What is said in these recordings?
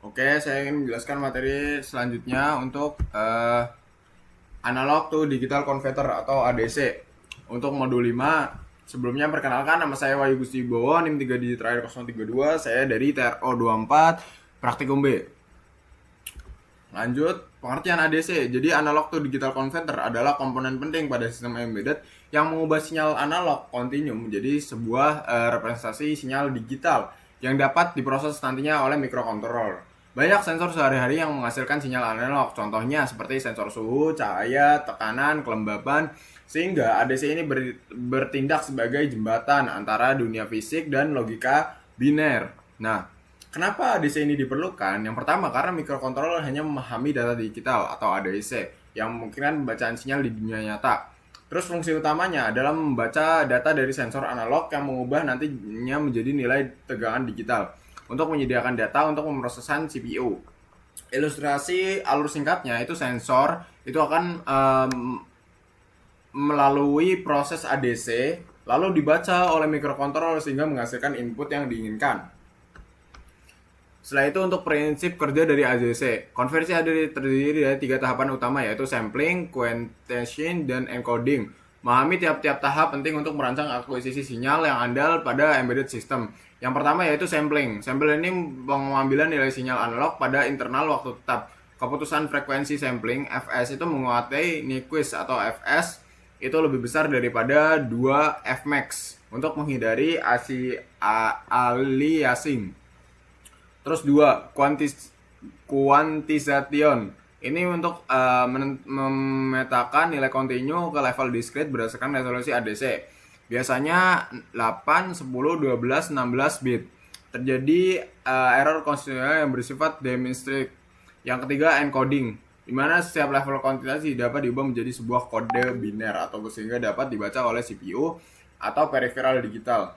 Oke, saya ingin menjelaskan materi selanjutnya untuk analog to digital converter atau ADC. Untuk modul 5, sebelumnya perkenalkan, nama saya Wahyu Gustibowo, NIM 3 digit terakhir 032, saya dari TRO 24 Praktikum B. Lanjut, pengertian ADC. Jadi analog to digital converter adalah komponen penting pada sistem embedded yang mengubah sinyal analog continuum menjadi sebuah representasi sinyal digital yang dapat diproses nantinya oleh microcontroller. Banyak sensor sehari-hari yang menghasilkan sinyal analog, contohnya seperti sensor suhu, cahaya, tekanan, kelembapan, sehingga ADC ini bertindak sebagai jembatan antara dunia fisik dan logika biner. Nah, kenapa ADC ini diperlukan? Yang pertama, karena microcontroller hanya memahami data digital atau ADC yang memungkinkan pembacaan sinyal di dunia nyata. Terus fungsi utamanya adalah membaca data dari sensor analog yang mengubah nantinya menjadi nilai tegangan digital untuk menyediakan data untuk pemrosesan CPU. Ilustrasi alur singkatnya itu sensor itu akan melalui proses ADC lalu dibaca oleh microcontroller sehingga menghasilkan input yang diinginkan. Setelah itu untuk prinsip kerja dari ADC, konversi terdiri dari 3 tahapan utama yaitu sampling, quantitation, dan encoding. Memahami tiap-tiap tahap penting untuk merancang akuisisi sinyal yang andal pada embedded system. Yang pertama yaitu sampling. Sampling ini pengambilan nilai sinyal analog pada internal waktu tetap. Keputusan frekuensi sampling Fs itu menguasai Nyquist atau Fs itu lebih besar daripada 2 Fmax untuk menghindari aliasing. Terus 2, quantization. Ini untuk memetakan nilai kontinu ke level discrete berdasarkan resolusi ADC. Biasanya 8, 10, 12, 16 bit. Terjadi error konstitusional yang bersifat demonstrative. Yang ketiga, encoding, di mana setiap level kuantitasi dapat diubah menjadi sebuah kode biner atau sehingga dapat dibaca oleh CPU atau peripheral digital.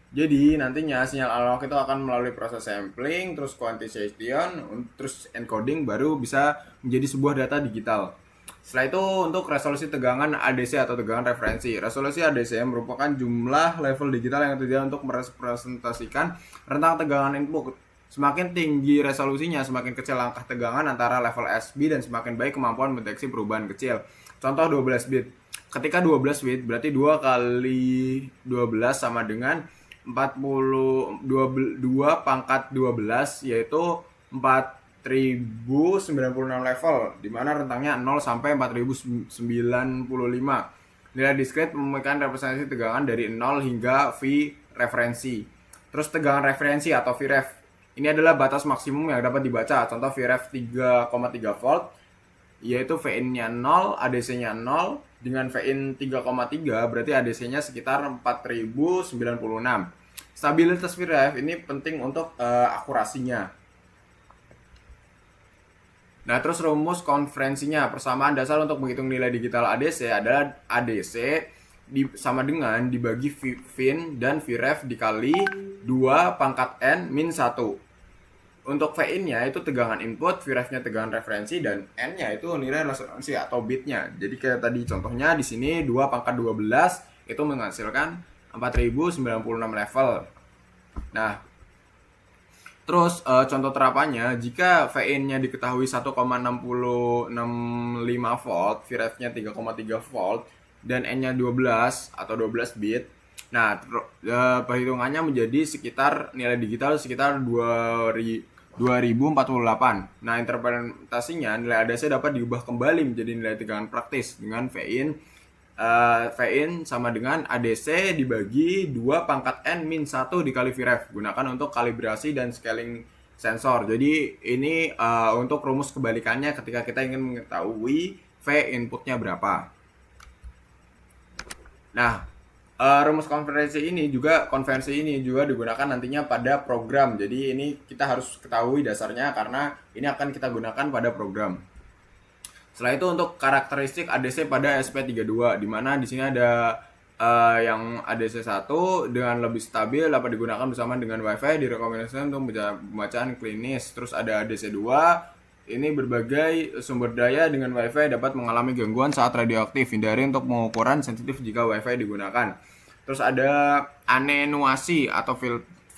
Jadi nantinya sinyal analog itu akan melalui proses sampling, terus quantization, terus encoding baru bisa menjadi sebuah data digital. Setelah itu untuk resolusi tegangan ADC atau tegangan referensi. Resolusi ADC merupakan jumlah level digital yang terjadi untuk merepresentasikan rentang tegangan input. Semakin tinggi resolusinya, semakin kecil langkah tegangan antara level SB dan semakin baik kemampuan mendeteksi perubahan kecil. Contoh 12 bit. Ketika 12 bit berarti 2 kali 12 sama dengan 42 pangkat 12 yaitu 4096 level, di mana rentangnya 0 sampai 4095. Nilai discrete memberikan representasi tegangan dari 0 hingga V referensi. Terus tegangan referensi atau Vref. Ini adalah batas maksimum yang dapat dibaca. Contoh Vref 3,3 volt yaitu Vin-nya 0, ADC-nya 0. Dengan Vin 3,3 berarti ADC-nya sekitar 4096. Stabilitas Vref ini penting untuk akurasinya. Nah, terus rumus konferensinya, persamaan dasar untuk menghitung nilai digital ADC adalah ADC sama dengan dibagi Vin dan Vref dikali 2 pangkat N min 1. Untuk Vin-nya itu tegangan input, Vref-nya tegangan referensi, dan N-nya itu nilai resonansi atau bitnya. Jadi kayak tadi contohnya di sini 2 pangkat 12 itu menghasilkan 4096 level. Nah, terus contoh terapannya, jika Vin-nya diketahui 1,6065 volt, Vref-nya 3,3 volt, dan N-nya 12 atau 12 bit. Nah, perhitungannya menjadi sekitar nilai digital sekitar 2048. Nah, interpretasinya nilai ADC dapat diubah kembali menjadi nilai tegangan praktis dengan Vin sama dengan ADC dibagi 2 pangkat N min 1 dikali Vref. Gunakan untuk kalibrasi dan scaling sensor. Jadi ini untuk rumus kebalikannya ketika kita ingin mengetahui V inputnya berapa. Nah, rumus konversi ini juga digunakan nantinya pada program. Jadi ini kita harus ketahui dasarnya karena ini akan kita gunakan pada program. Setelah itu untuk karakteristik ADC pada SP32, di mana di sini ada yang ADC 1 dengan lebih stabil dapat digunakan bersama dengan WiFi direkomendasikan untuk pembacaan klinis. Terus ada ADC 2, ini berbagai sumber daya dengan WiFi dapat mengalami gangguan saat radioaktif. Hindari untuk pengukuran sensitif jika WiFi digunakan. Terus ada atenuasi atau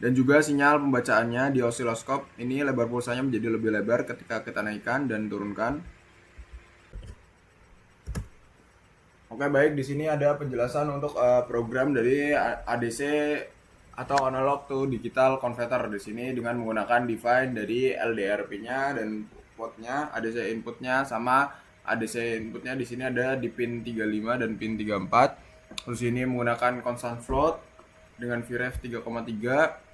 Dan juga sinyal pembacaannya di osiloskop ini lebar pulsanya menjadi lebih lebar ketika kita naikkan dan turunkan. Oke, baik, di sini ada penjelasan untuk program dari ADC atau analog to digital converter di sini dengan menggunakan define dari LDR-nya dan portnya, ADC inputnya sama ADC inputnya di sini ada di pin 35 dan pin 34. Terus ini menggunakan constant float dengan Vref 3,3.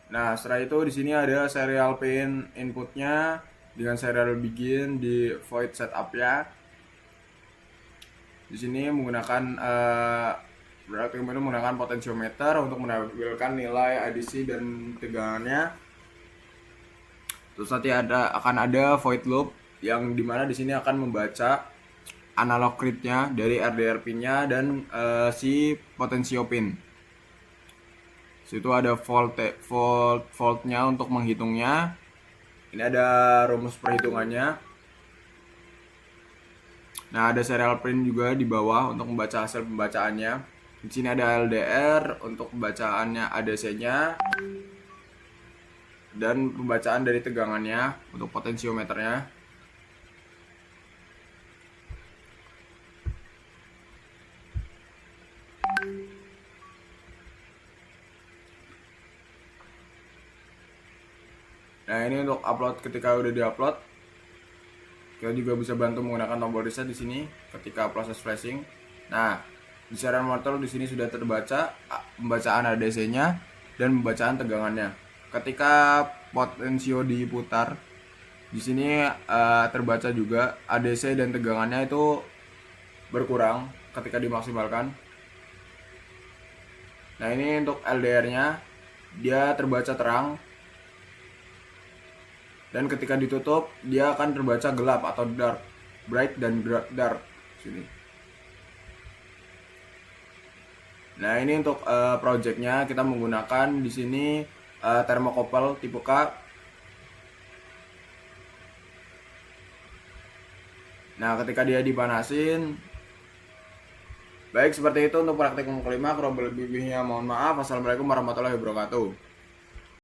Nah, setelah itu di sini ada serial pin inputnya dengan serial begin di void setup ya. Di sini menggunakan berarti kemudian menggunakan potensiometer untuk menampilkan nilai ADC dan tegangannya. Terus nanti akan ada void loop yang dimana di sini akan membaca analog read-nya dari RDR pin-nya dan si potensio pin. Situ ada voltnya untuk menghitungnya. Ini ada rumus perhitungannya. Nah, ada serial print juga di bawah untuk membaca hasil pembacaannya. Di sini ada LDR untuk pembacaannya ADC-nya dan pembacaan dari tegangannya untuk potensiometernya. Nah, ini untuk upload. Ketika udah diupload, kita juga bisa bantu menggunakan tombol reset di sini ketika proses flashing. Nah, di serial monitor di sini sudah terbaca pembacaan ADC-nya dan pembacaan tegangannya. Ketika potensio diputar, di sini terbaca juga ADC dan tegangannya itu berkurang ketika dimaksimalkan. Nah, ini untuk LDR-nya, dia terbaca terang. Dan ketika ditutup, dia akan terbaca gelap atau dark, bright dan dark sini. Nah, ini untuk projectnya kita menggunakan di sini thermocouple tipe K. Nah, ketika dia dipanasin, baik seperti itu untuk praktik kelima. Kurang lebihnya mohon maaf. Wassalamualaikum warahmatullahi wabarakatuh.